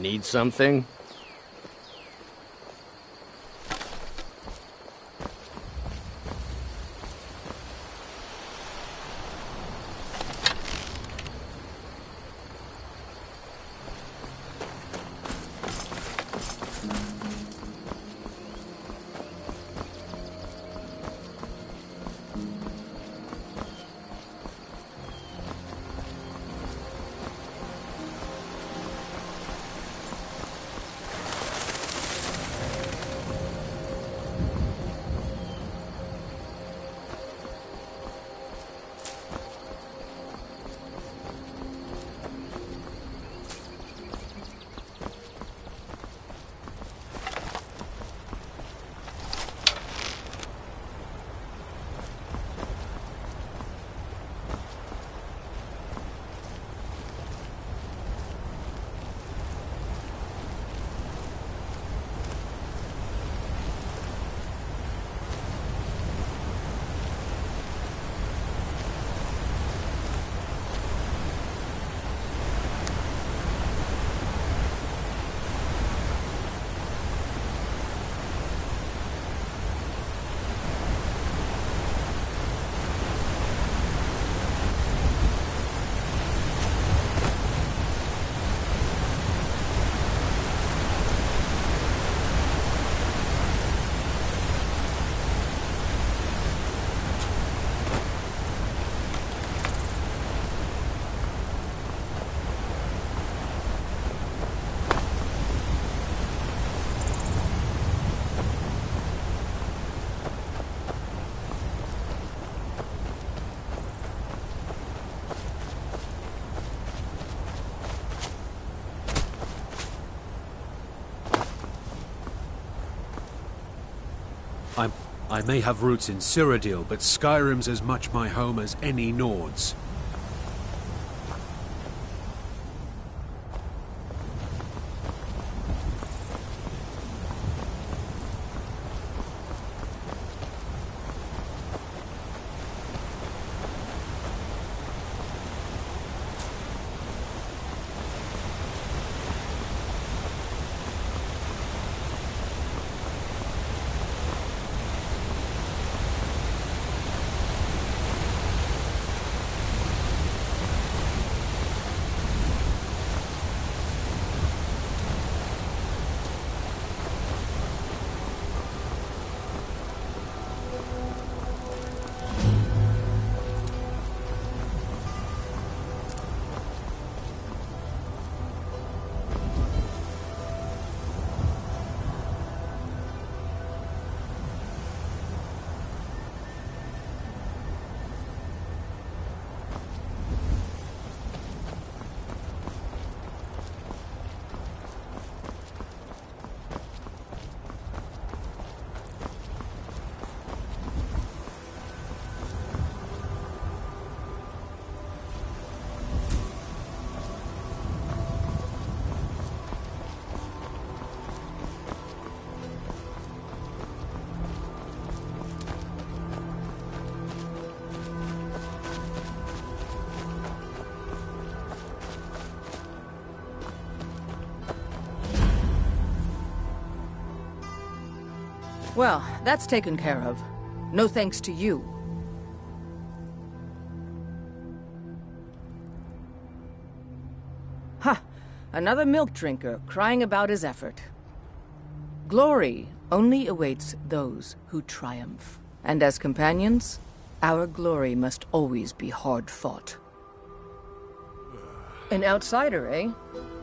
Need something? I may have roots in Cyrodiil, but Skyrim's as much my home as any Nord's. Well, that's taken care of. No thanks to you. Ha! Another milk drinker crying about his effort. Glory only awaits those who triumph. And as companions, our glory must always be hard-fought. An outsider, eh?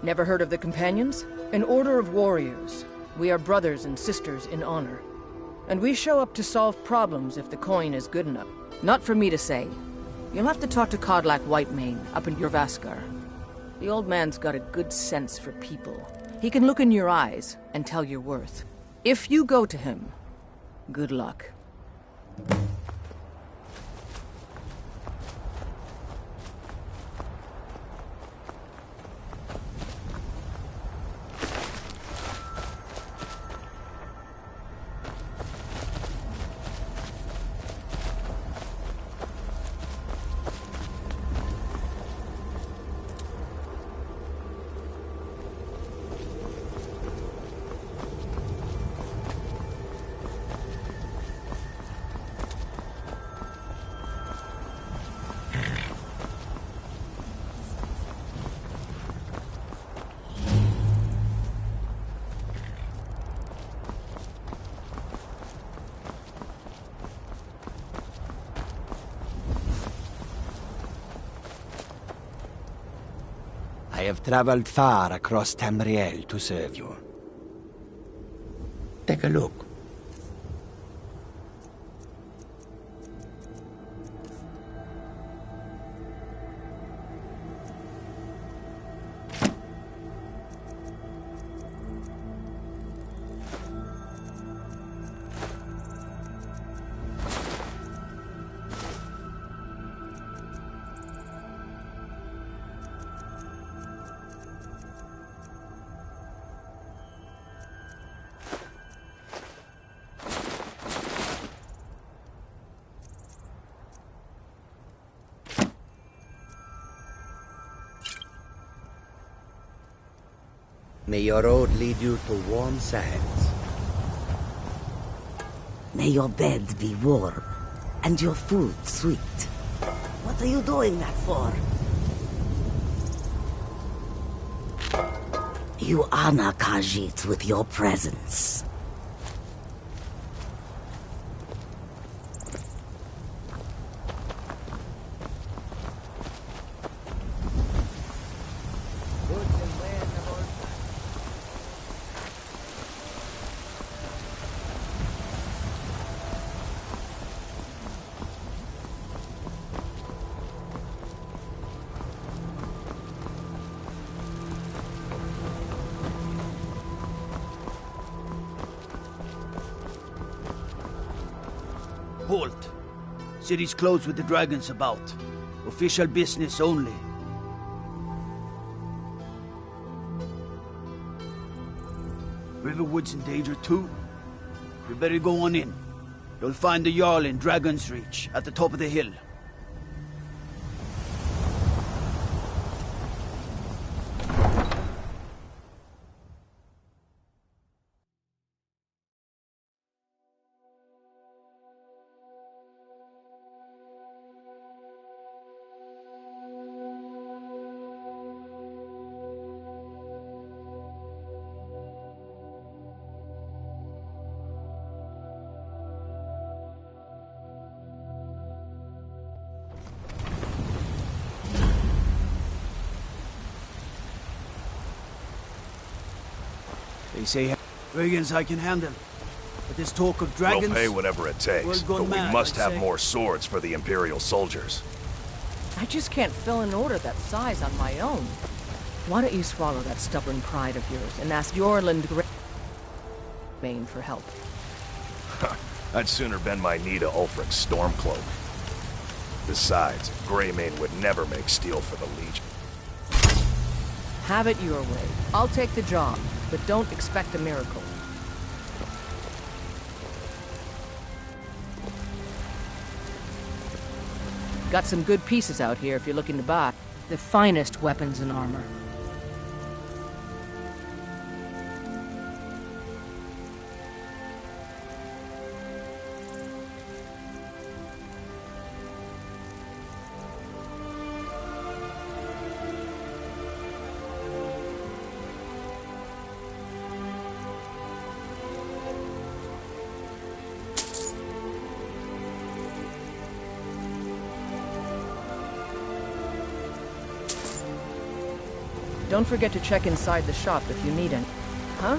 Never heard of the Companions? An order of warriors. We are brothers and sisters in honor. And we show up to solve problems if the coin is good enough. Not for me to say. You'll have to talk to Kodlak Whitemane up in Jorvaskar. The old man's got a good sense for people. He can look in your eyes and tell your worth. If you go to him, good luck. have traveled far across Tamriel to serve you. Take a look. May your road lead you to warm sands. May your bed be warm, and your food sweet. What are you doing that for? You honor Khajiit with your presence. Halt. City's closed with the dragons about. Official business only. Riverwood's in danger too. We better go on in. You'll find the Jarl in Dragon's Reach, at the top of the hill. They say brigands I can handle, but this talk of dragons... We'll pay whatever it takes, but we must have more swords for the Imperial soldiers. I just can't fill an order that size on my own. Why don't you swallow that stubborn pride of yours and ask Yorland Greymane for help? I'd sooner bend my knee to Ulfric's Stormcloak. Besides, Greymane would never make steel for the Legion. Have it your way. I'll take the job, but don't expect a miracle. Got some good pieces out here if you're looking to buy. The finest weapons and armor. Don't forget to check inside the shop if you need any. Huh?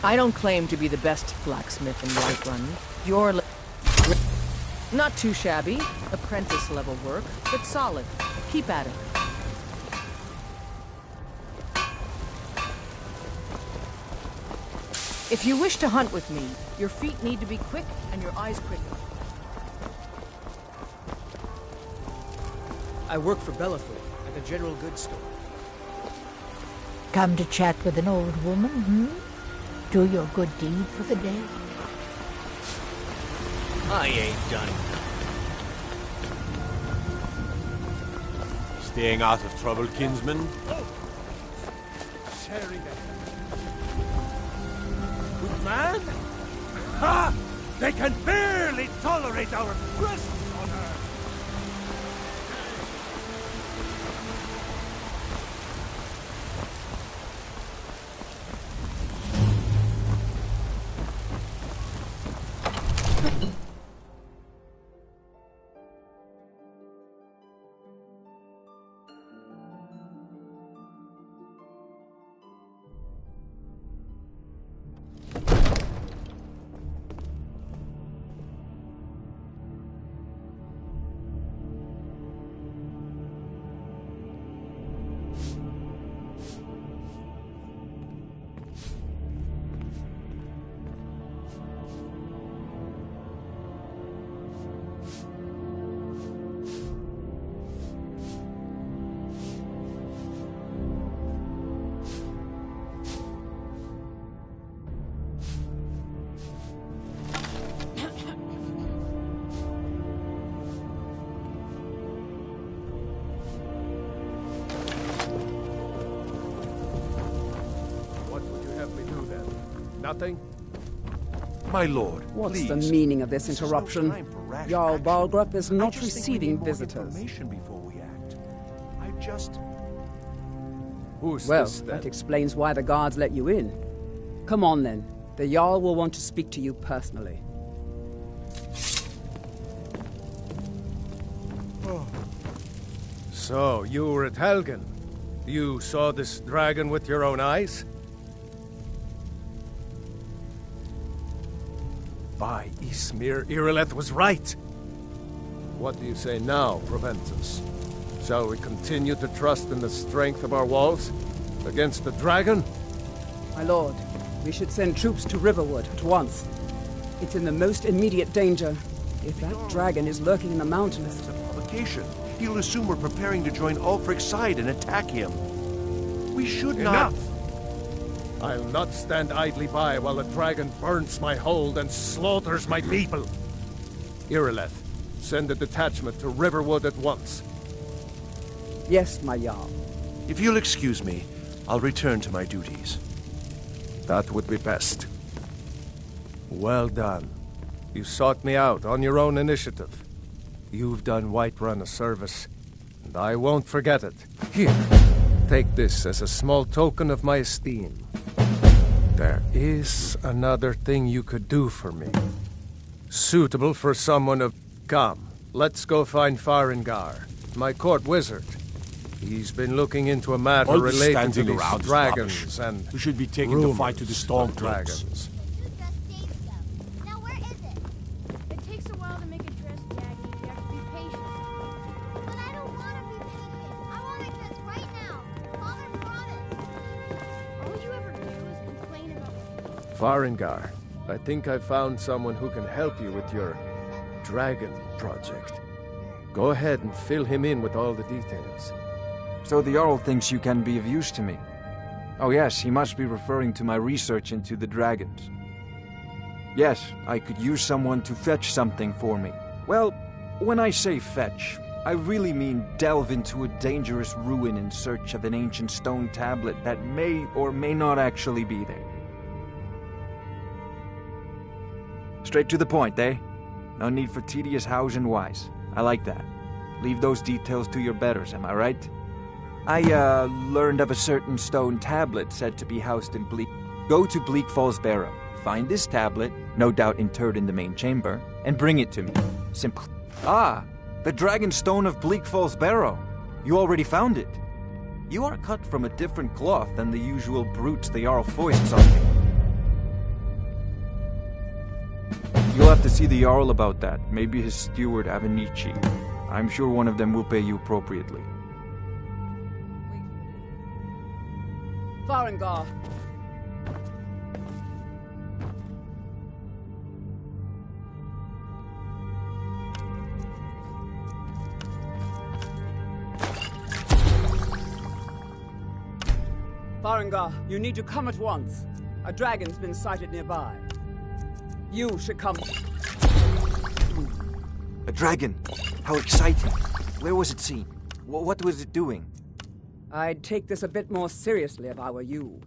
I don't claim to be the best blacksmith in Whiterun. You're not too shabby. Apprentice-level work, but solid. Keep at it. If you wish to hunt with me, your feet need to be quick and your eyes quicker. I work for Bellafoot at the general goods store. Come to chat with an old woman, hmm? Do your good deed for the day. I ain't done. Staying out of trouble, kinsman? Sharing it. Good man? Ha! They can barely tolerate our presence on Earth. Nothing? My lord, What's please. the meaning of this This is no interruption? time for rash Jarl action. Balgrup is I not just think we receiving need more visitors. information before we act. I just... Who's Well, this, then? that explains why the guards let you in. Come on, then. The Jarl will want to speak to you personally. So, you were at Helgen. You saw this dragon with your own eyes? By Ismir, Irileth was right. What do you say now, Proventus? Shall we continue to trust in the strength of our walls? Against the dragon? My lord, we should send troops to Riverwood at once. It's in the most immediate danger. If that dragon is lurking in the mountains... It's a provocation. He'll assume we're preparing to join Ulfric's side and attack him. We should not... Enough! I'll not stand idly by while the dragon burns my hold and slaughters my people. Irileth, send a detachment to Riverwood at once. Yes, my Jarl. If you'll excuse me, I'll return to my duties. That would be best. Well done. You sought me out on your own initiative. You've done Whiterun a service, and I won't forget it. Here, take this as a small token of my esteem. There is another thing you could do for me. Suitable for someone of... Come, let's go find Farengar, my court wizard. He's been looking into a matter All related to standing these around is dragons rubbish. and We should be taking the fight to the rumors of Stormcloaks. dragons. Now where is it? It takes a while to make a dress, Jackie. You have to be patient. But I don't want to be patient. I want a dress right now. Father promised. All you ever do is complain about... Farengar, I think I found someone who can help you with your dragon project. Go ahead and fill him in with all the details. So the Jarl thinks you can be of use to me. Oh yes, he must be referring to my research into the dragons. Yes, I could use someone to fetch something for me. Well, when I say fetch, I really mean delve into a dangerous ruin in search of an ancient stone tablet that may or may not actually be there. Straight to the point, eh? No need for tedious hows and whys. I like that. Leave those details to your betters, am I right? I, learned of a certain stone tablet said to be housed in Bleak... Go to Bleak Falls Barrow, find this tablet, no doubt interred in the main chamber, and bring it to me. Simple. Ah, the Dragon Stone of Bleak Falls Barrow. You already found it. You are cut from a different cloth than the usual brutes the Jarl foists on you. You'll have to see the Jarl about that, maybe his steward Avenici. I'm sure one of them will pay you appropriately. Farengar! Farengar, you need to come at once. A dragon's been sighted nearby. You should come... A dragon! How exciting! Where was it seen? What was it doing? I'd take this a bit more seriously if I were you.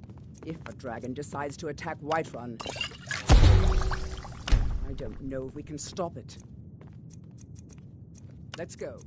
If a dragon decides to attack Whiterun, I don't know if we can stop it. Let's go.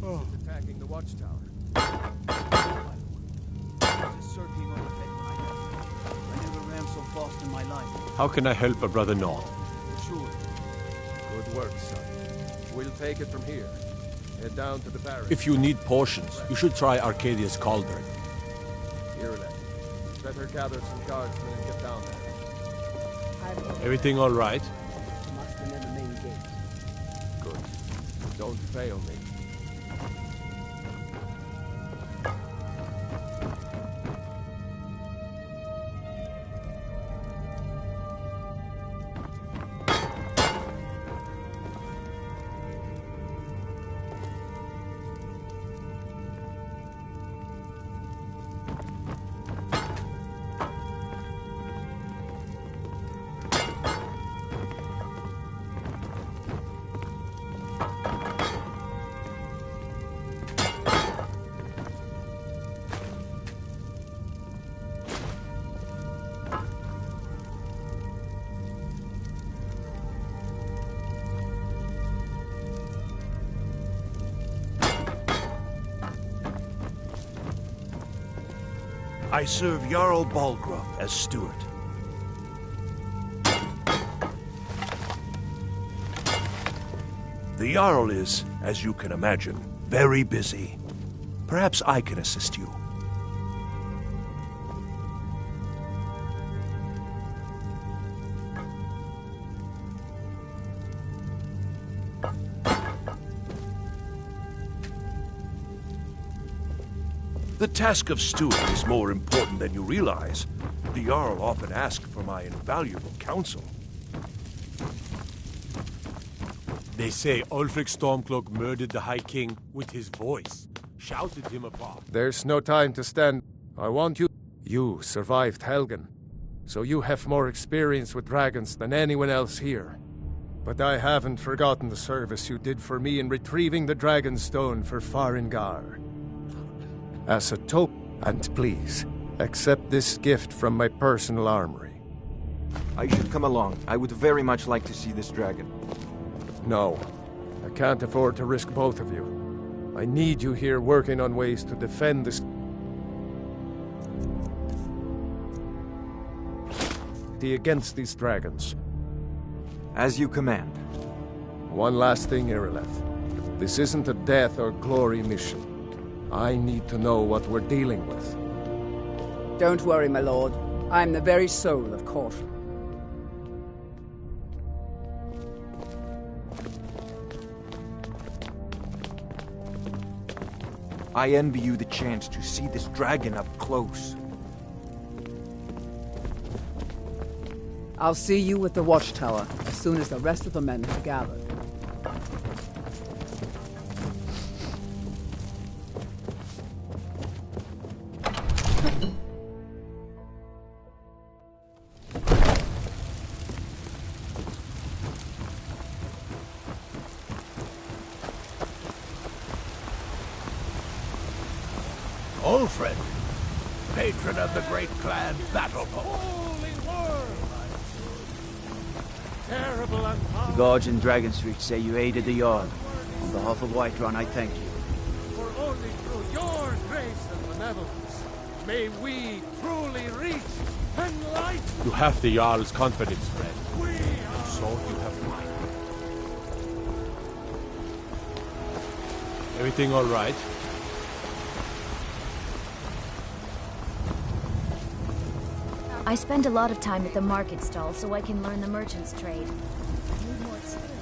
It's attacking the watchtower. Just circling overhead when I left. I never ran so fast in my life. How can I help a brother North? Sure. Good work, son. We'll take it from here. Head down to the barracks. If you need portions, you should try Arcadia's cauldron. Ireland, better gather some guardsmen and get down there. Everything all right? Must be near the main gate. Good. Don't fail me. I serve Jarl Balgruuf as steward. The Jarl is, as you can imagine, very busy. Perhaps I can assist you. The task of steward is more important than you realize. The Jarl often asks for my invaluable counsel. They say Ulfric Stormcloak murdered the High King with his voice, shouted him apart. There's no time to stand. I want you... You survived Helgen, so you have more experience with dragons than anyone else here. But I haven't forgotten the service you did for me in retrieving the Dragon Stone for Farengar. As a token, and please, accept this gift from my personal armory. I should come along. I would very much like to see this dragon. No, I can't afford to risk both of you. I need you here working on ways to defend this... against these dragons. As you command. One last thing, Irileth. This isn't a death or glory mission. I need to know what we're dealing with. Don't worry, my lord. I'm the very soul of caution. I envy you the chance to see this dragon up close. I'll see you at the watchtower as soon as the rest of the men have gathered. Ulfred, patron of the great clan Battle Poet. Terrible and The guards in Dragon Street say you aided the Jarl. On behalf of Whiterun, I thank you. for only through your grace and benevolence may we truly reach enlightenment. You have the Jarl's confidence, friend. We are... So you have mine. Everything all right? I spend a lot of time at the market stall so I can learn the merchant's trade. I need more experience.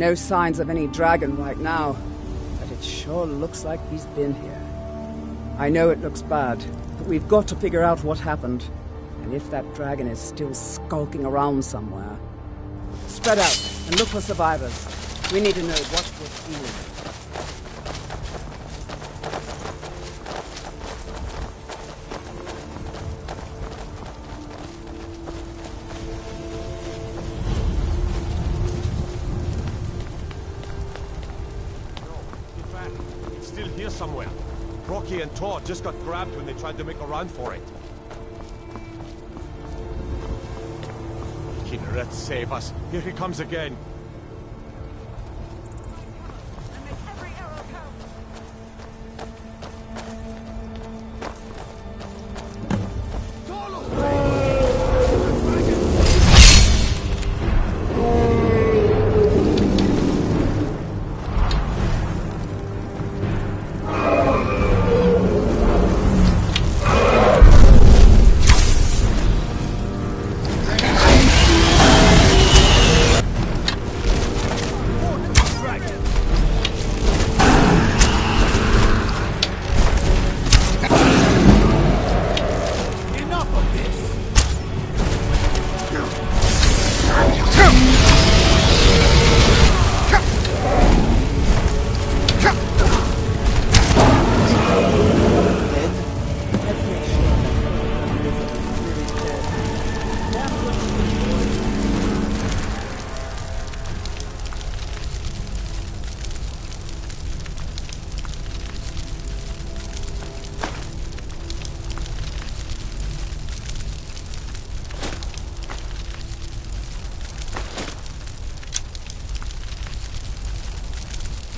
No signs of any dragon right now, but it sure looks like he's been here. I know it looks bad, but we've got to figure out what happened. And if that dragon is still skulking around somewhere. Spread out and look for survivors. We need to know what we're feeling. Here somewhere. Rocky and Todd just got grabbed when they tried to make a run for it. Kinneret, save us. Here he comes again.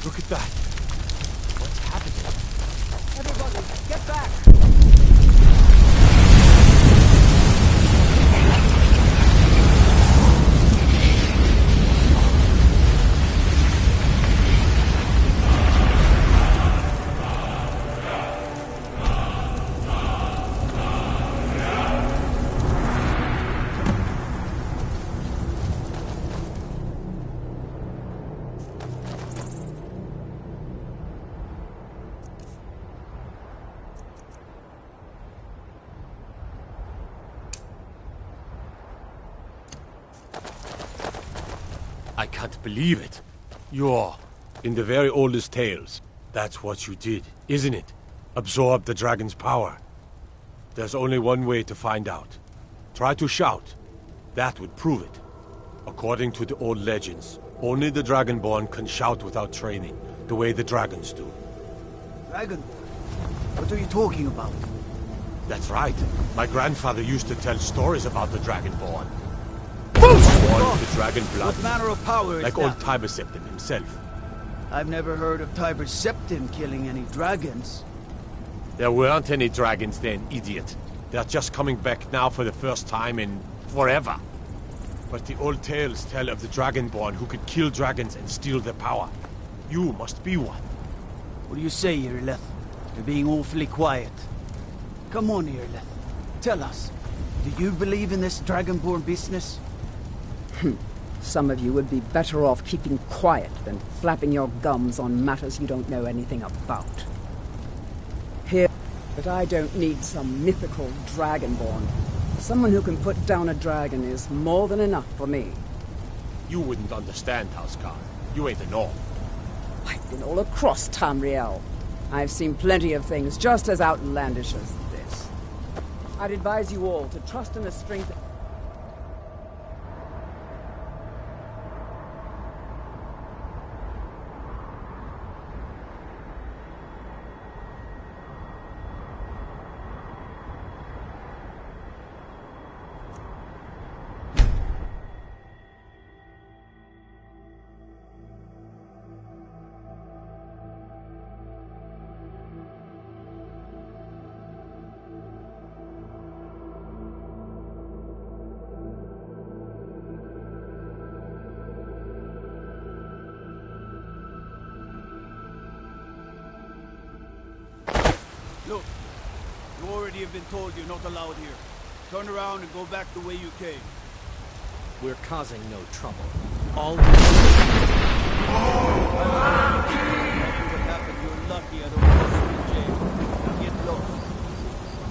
Look at that. What's happening? Everybody, get back! I can't believe it. You're in the very oldest tales. That's what you did, isn't it? Absorb the dragon's power. There's only one way to find out. Try to shout. That would prove it. According to the old legends, only the Dragonborn can shout without training, the way the dragons do. Dragonborn? What are you talking about? That's right. My grandfather used to tell stories about the Dragonborn. Born with the dragon blood. What manner of power is like that? old Tiber Septim himself. I've never heard of Tiber Septim killing any dragons. There weren't any dragons then, idiot. They're just coming back now for the first time in forever. But the old tales tell of the Dragonborn who could kill dragons and steal their power. You must be one. What do you say, Irileth? You're being awfully quiet. Come on, Irileth. Tell us. Do you believe in this Dragonborn business? Some of you would be better off keeping quiet than flapping your gums on matters you don't know anything about. Here, but I don't need some mythical Dragonborn. Someone who can put down a dragon is more than enough for me. You wouldn't understand, Housecar. You ain't a Norm. I've been all across Tamriel. I've seen plenty of things just as outlandish as this. I'd advise you all to trust in the strength of... Look, you already have been told you're not allowed here. Turn around and go back the way you came. We're causing no trouble. All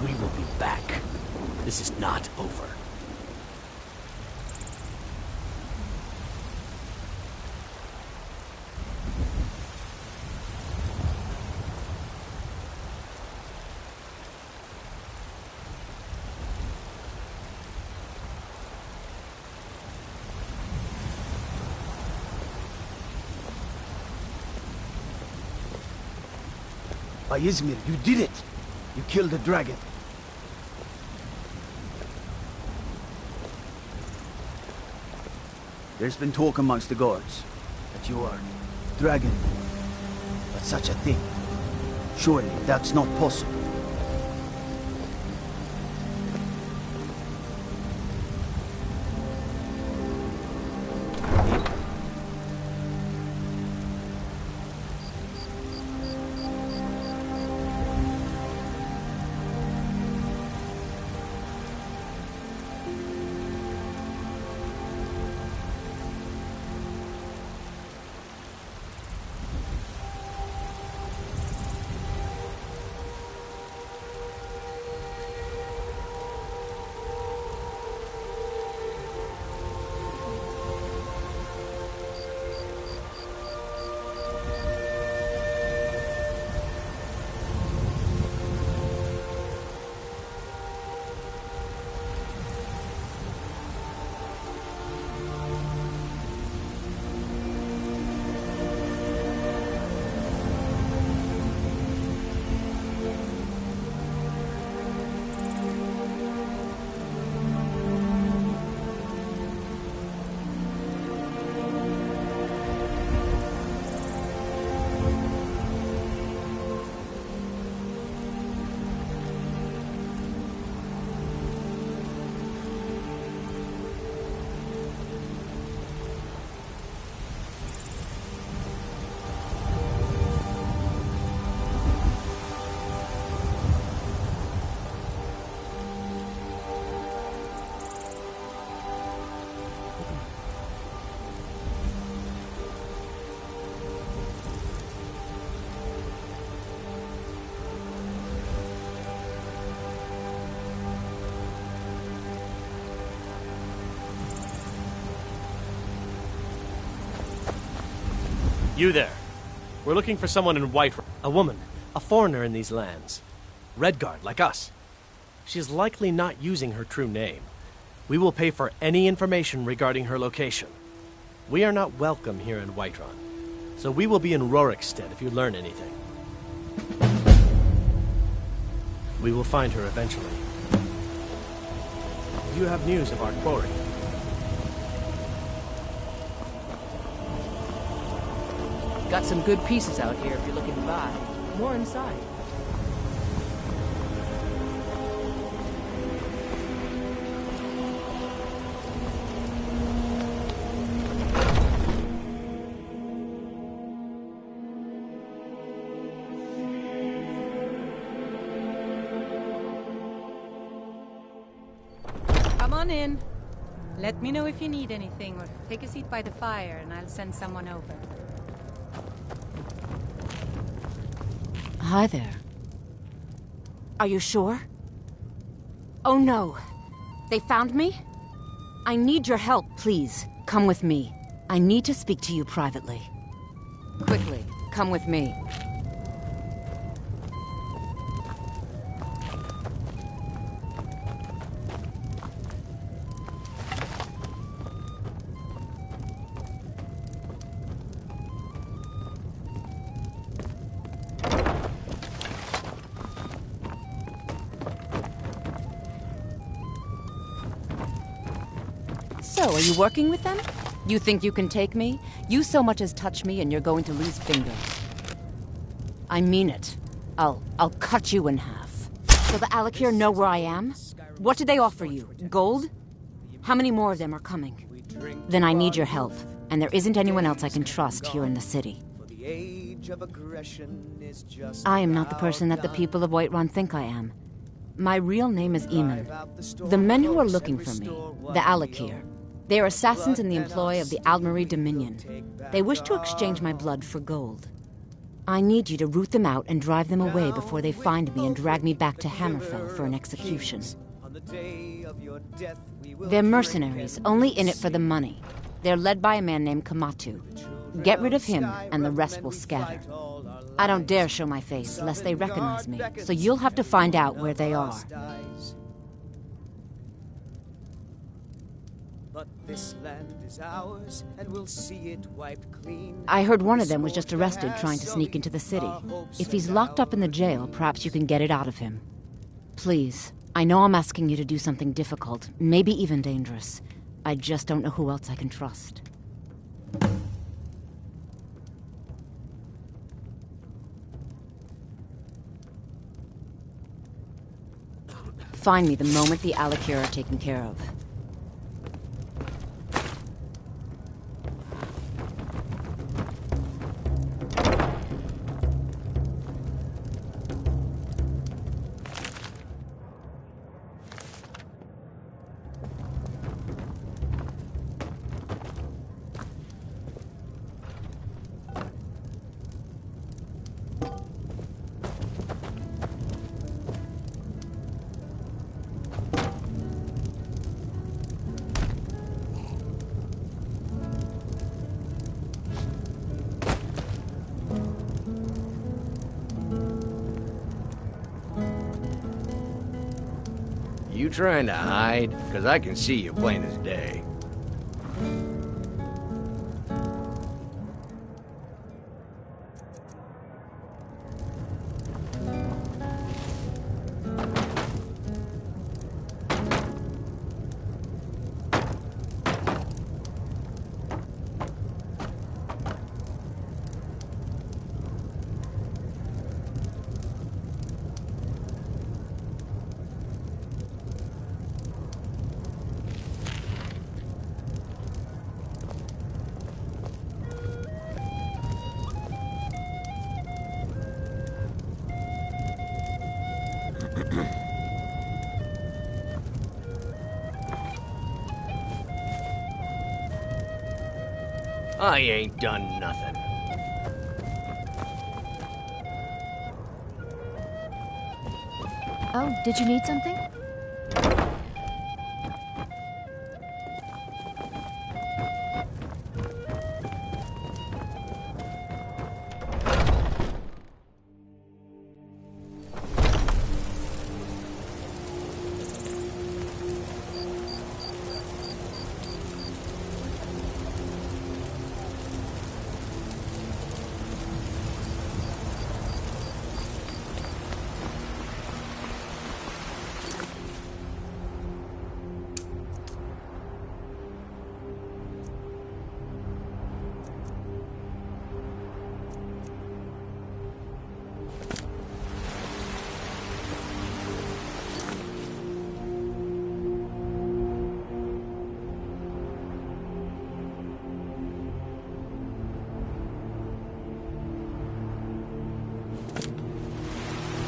We will be back. This is not over. Izmir, you did it! You killed the dragon. There's been talk amongst the guards that you are dragon. But such a thing, surely that's not possible. You there. We're looking for someone in white. A woman. A foreigner in these lands. Redguard, like us. She's likely not using her true name. We will pay for any information regarding her location. We are not welcome here in Whiterun, so we will be in Rorikstead if you learn anything. We will find her eventually. You have news of our quarry. Got some good pieces out here if you're looking to buy. More inside. Come on in. Let me know if you need anything, or take a seat by the fire and I'll send someone over. Hi there. Are you sure? Oh no. They found me? I need your help, please. Come with me. I need to speak to you privately. Quickly, come with me. So, are you working with them? You think you can take me? You so much as touch me and you're going to lose fingers. I mean it. I'll cut you in half. So the Alakir know where I am? What did they offer you? Gold? How many more of them are coming? Then I need your help, and there isn't anyone else I can trust here in the city. I am not the person that the people of Whiterun think I am. My real name is Eamon. The men who are looking for me, the Alakir, They are assassins in the employ of the Almery Dominion. They wish to exchange my blood for gold. I need you to root them out and drive them away before they find me and drag me back to Hammerfell for an execution. They're mercenaries, only in it for the money. They're led by a man named Kamatu. Get rid of him, and the rest will scatter. I don't dare show my face, lest they recognize me, so you'll have to find out where they are. But this land is ours, and we'll see it wiped clean. I heard one of them was just arrested trying to sneak into the city. If he's locked up in the jail, perhaps you can get it out of him. Please, I know I'm asking you to do something difficult, maybe even dangerous. I just don't know who else I can trust. Find me the moment the Alakir are taken care of. You trying to hide? Because I can see you plain as day. I ain't done nothing. Oh, did you need something?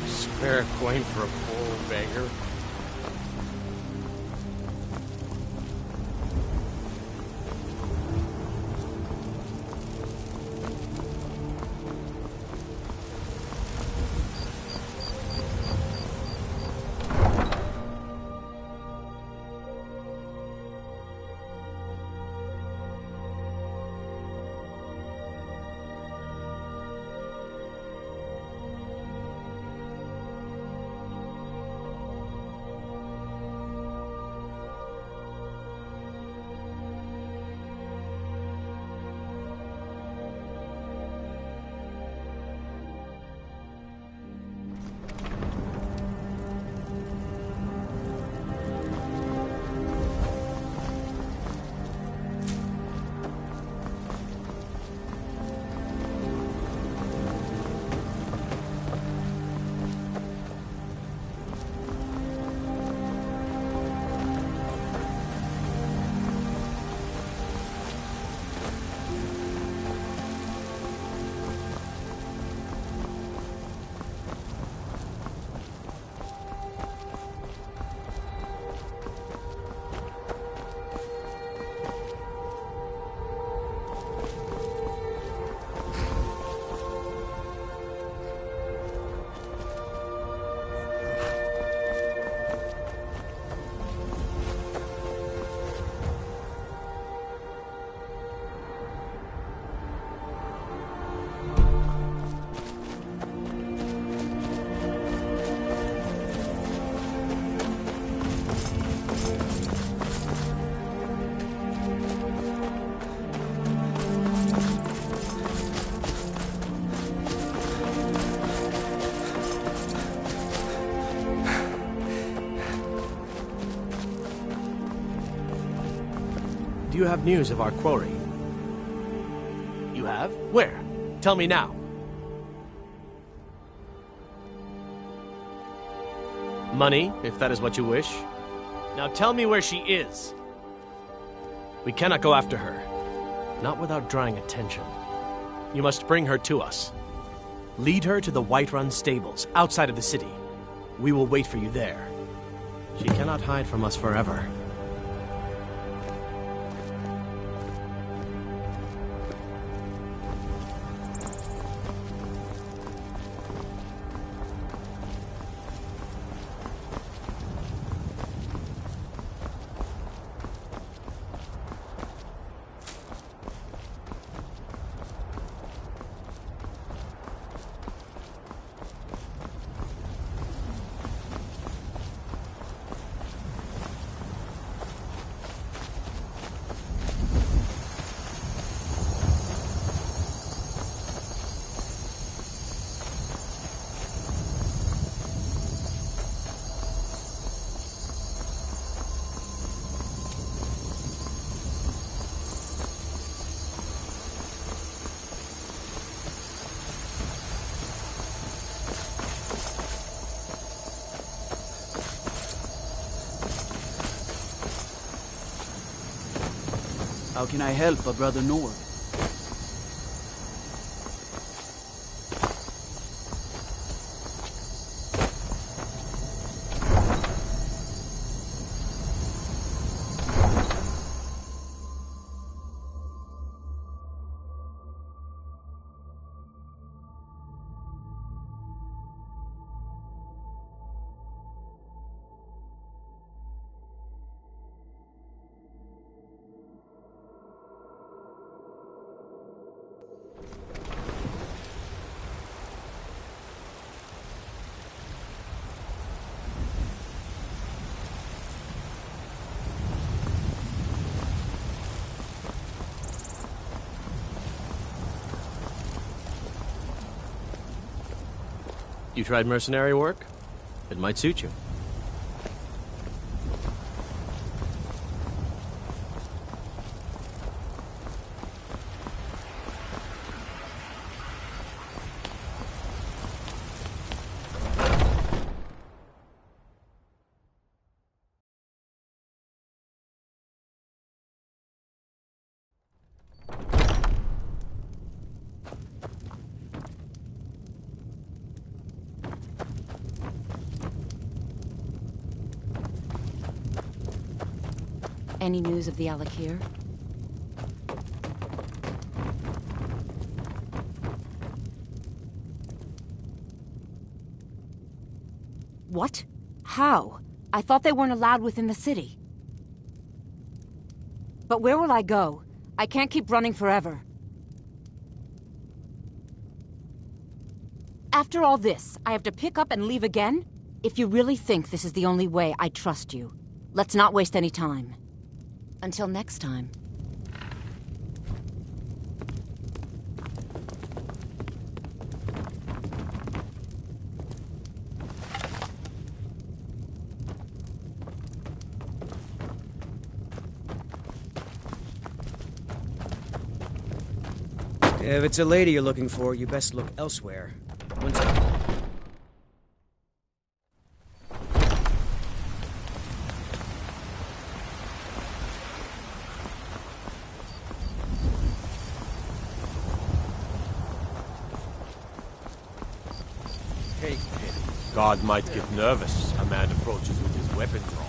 Spare a coin for a poor old beggar? Do you have news of our quarry? You have? Where? Tell me now. Money, if that is what you wish. Now tell me where she is. We cannot go after her. Not without drawing attention. You must bring her to us. Lead her to the Whiterun stables, outside of the city. We will wait for you there. She cannot hide from us forever. How can I help a brother Nord? You tried mercenary work? It might suit you. Any news of the Alakir? What? How? I thought they weren't allowed within the city. But where will I go? I can't keep running forever. After all this, I have to pick up and leave again? If you really think this is the only way, I trust you. Let's not waste any time. Until next time. If it's a lady you're looking for, you best look elsewhere. God might get nervous. A man approaches with his weapon drawn.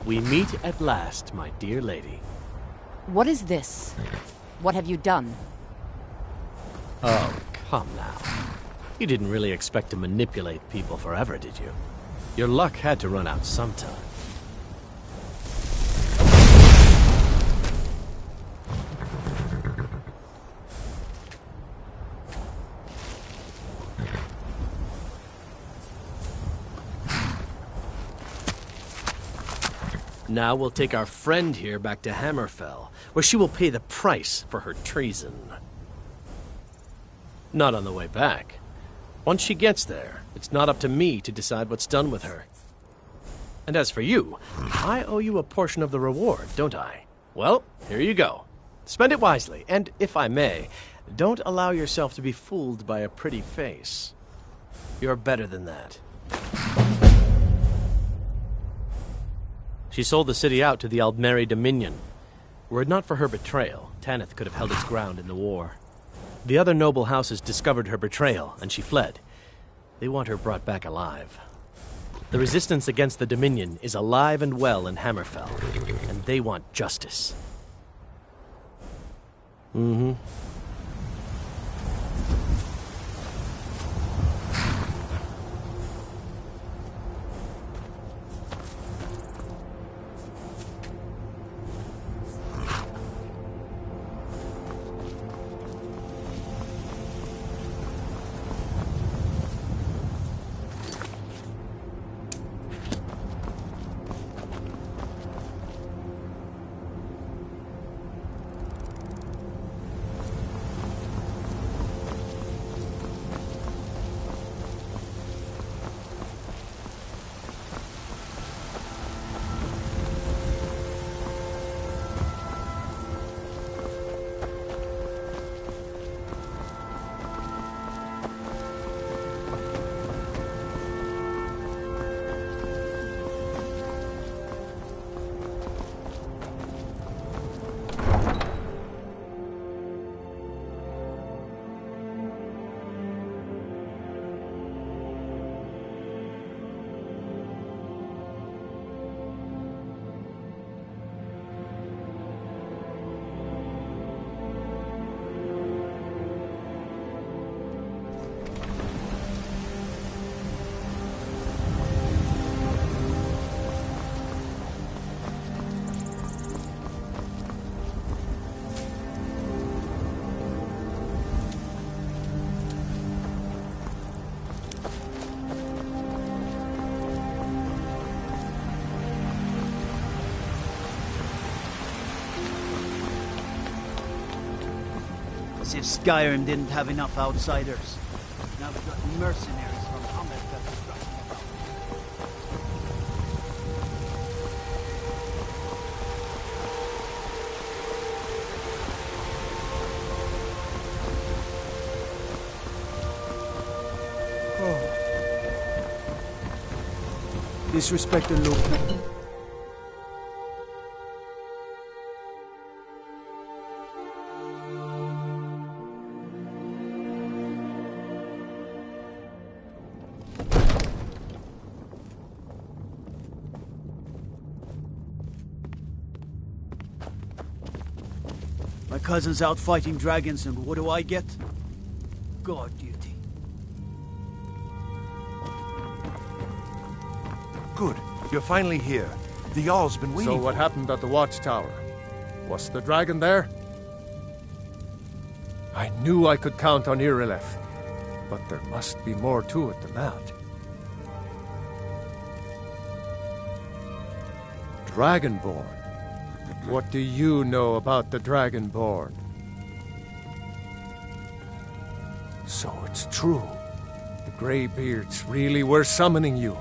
We meet at last, my dear lady. What is this? What have you done? Oh, come now. You didn't really expect to manipulate people forever, did you? Your luck had to run out sometime. Now we'll take our friend here back to Hammerfell, where she will pay the price for her treason. Not on the way back. Once she gets there, it's not up to me to decide what's done with her. And as for you, I owe you a portion of the reward, don't I? Well, here you go. Spend it wisely, and if I may, don't allow yourself to be fooled by a pretty face. You're better than that. She sold the city out to the Aldmeri Dominion. Were it not for her betrayal, Tanith could have held its ground in the war. The other noble houses discovered her betrayal, and she fled. They want her brought back alive. The resistance against the Dominion is alive and well in Hammerfell, and they want justice. Mm-hmm. As if Skyrim didn't have enough outsiders. Now we've got mercenaries from Hammerfell strutting about. Oh. Disrespect the local. My cousin's out fighting dragons, and what do I get? Guard duty. Good. You're finally here. The Jarl's been waiting. So what happened at the watchtower? Was the dragon there? I knew I could count on Irileth, but there must be more to it than that. Dragonborn? What do you know about the Dragonborn? So it's true. The Greybeards really were summoning you.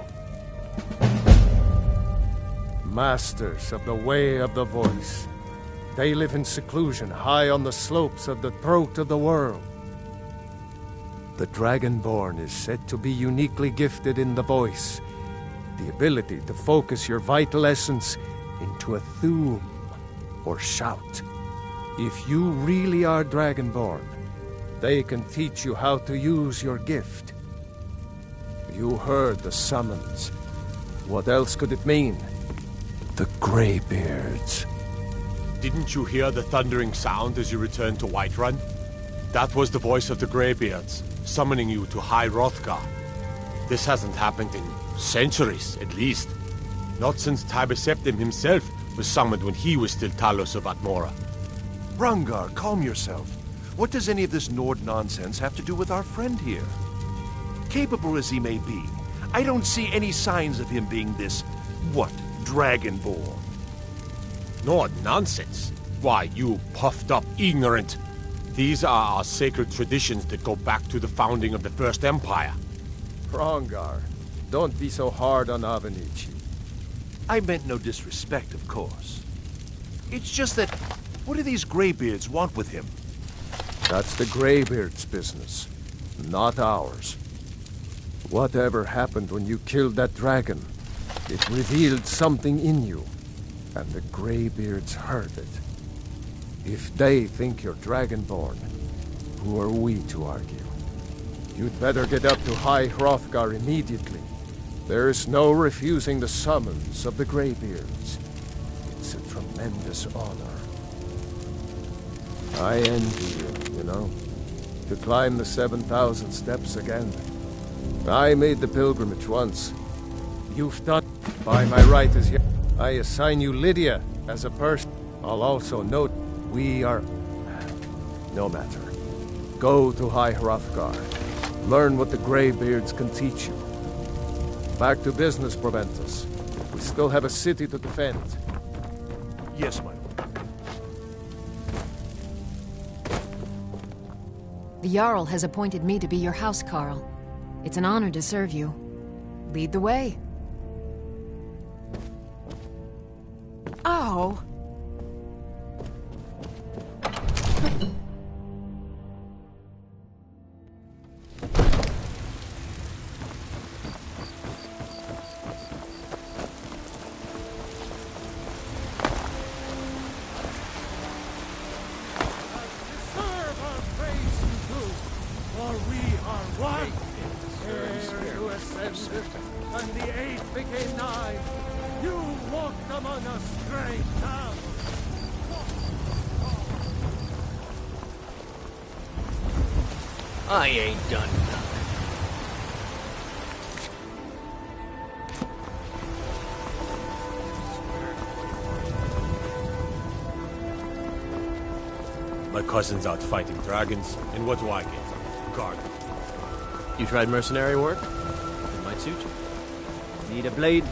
Masters of the Way of the Voice. They live in seclusion high on the slopes of the throat of the world. The Dragonborn is said to be uniquely gifted in the voice, the ability to focus your vital essence into a thume or shout. If you really are Dragonborn, they can teach you how to use your gift. You heard the summons. What else could it mean? The Greybeards. Didn't you hear the thundering sound as you returned to Whiterun? That was the voice of the Greybeards, summoning you to High Hrothgar. This hasn't happened in centuries, at least. Not since Tiber Septim himself was summoned when he was still Talos of Atmora. Rangar, calm yourself. What does any of this Nord nonsense have to do with our friend here? Capable as he may be, I don't see any signs of him being this, Dragonborn. Nord nonsense? Why, you puffed up ignorant. These are our sacred traditions that go back to the founding of the First Empire. Rangar, don't be so hard on Avenici. I meant no disrespect, of course. It's just that, what do these Greybeards want with him? That's the Greybeards' business, not ours. Whatever happened when you killed that dragon, it revealed something in you, and the Greybeards heard it. If they think you're Dragonborn, who are we to argue? You'd better get up to High Hrothgar immediately. There's no refusing the summons of the Greybeards. It's a tremendous honor. I envy you know, to climb the 7,000 steps again. I made the pilgrimage once. You've done by my right as I assign you Lydia as a person. I'll also note we are... No matter. Go to High Hrothgar. Learn what the Greybeards can teach you. Back to business, Proventus. We still have a city to defend. Yes, my lord. The Jarl has appointed me to be your housecarl. It's an honor to serve you. Lead the way. Oh! And the 8 became 9. You walked among us straight now. I ain't done nothing. My cousin's out fighting dragons, and what do I get? Guard. You tried mercenary work? It might suit you. Need a blade?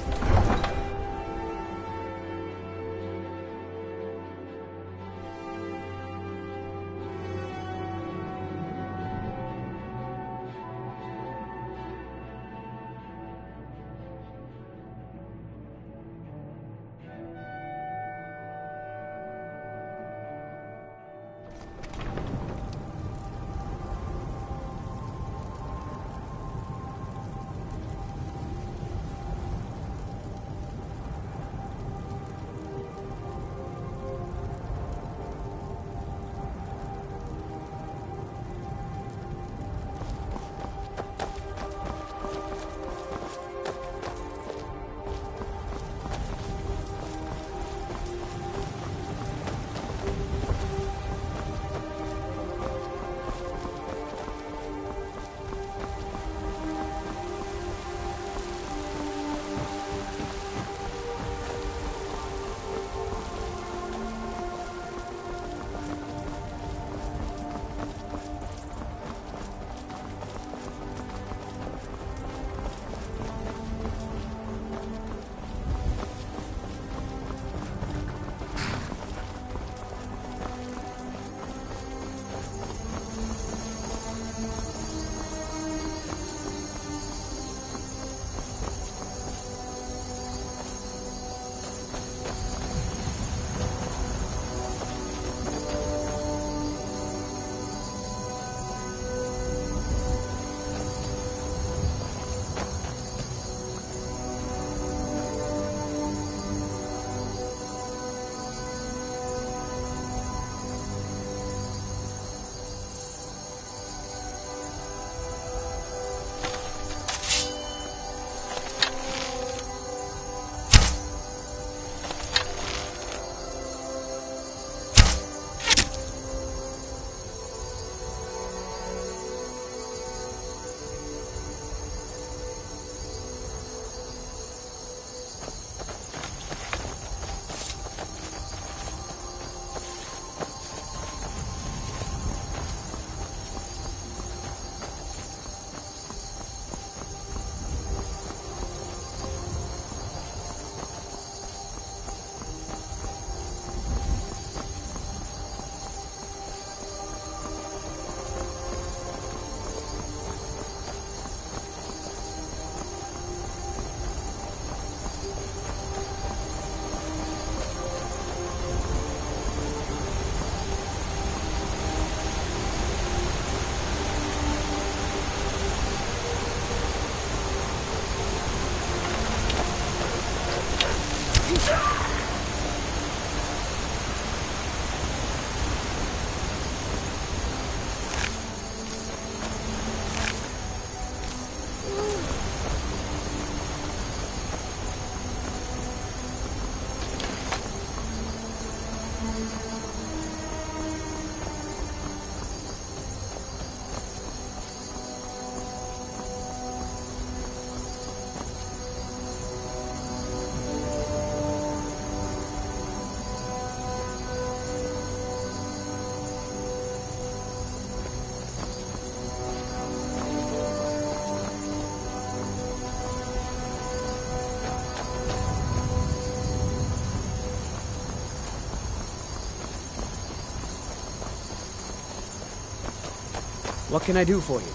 What can I do for you?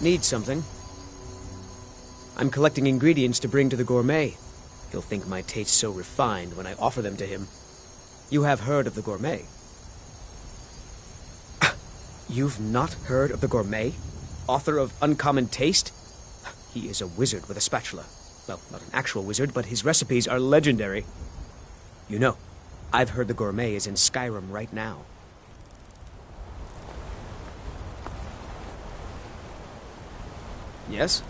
Need something? I'm collecting ingredients to bring to the gourmet. He'll think my taste so refined when I offer them to him. You have heard of the gourmet? You've not heard of the gourmet? Author of Uncommon Taste? He is a wizard with a spatula. Well, not an actual wizard, but his recipes are legendary. You know, I've heard the gourmet is in Skyrim right now. Yes?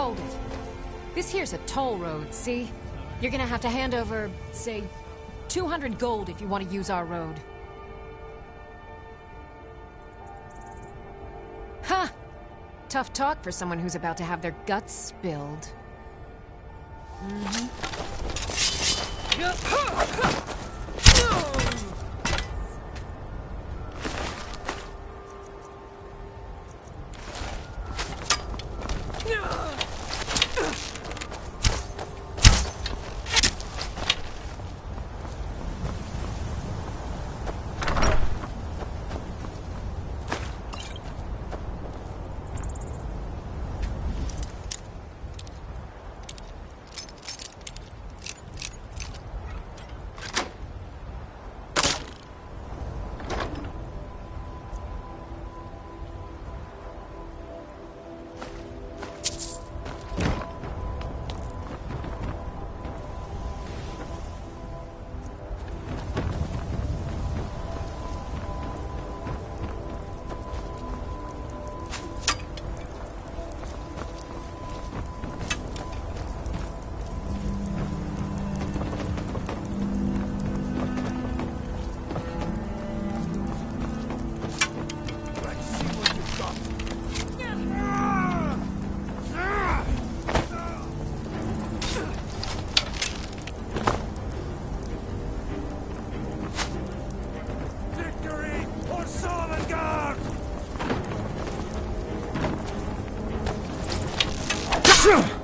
Hold it. This here's a toll road, see? You're gonna have to hand over, say, 200 gold if you want to use our road. Ha! Huh. Tough talk for someone who's about to have their guts spilled. Sure.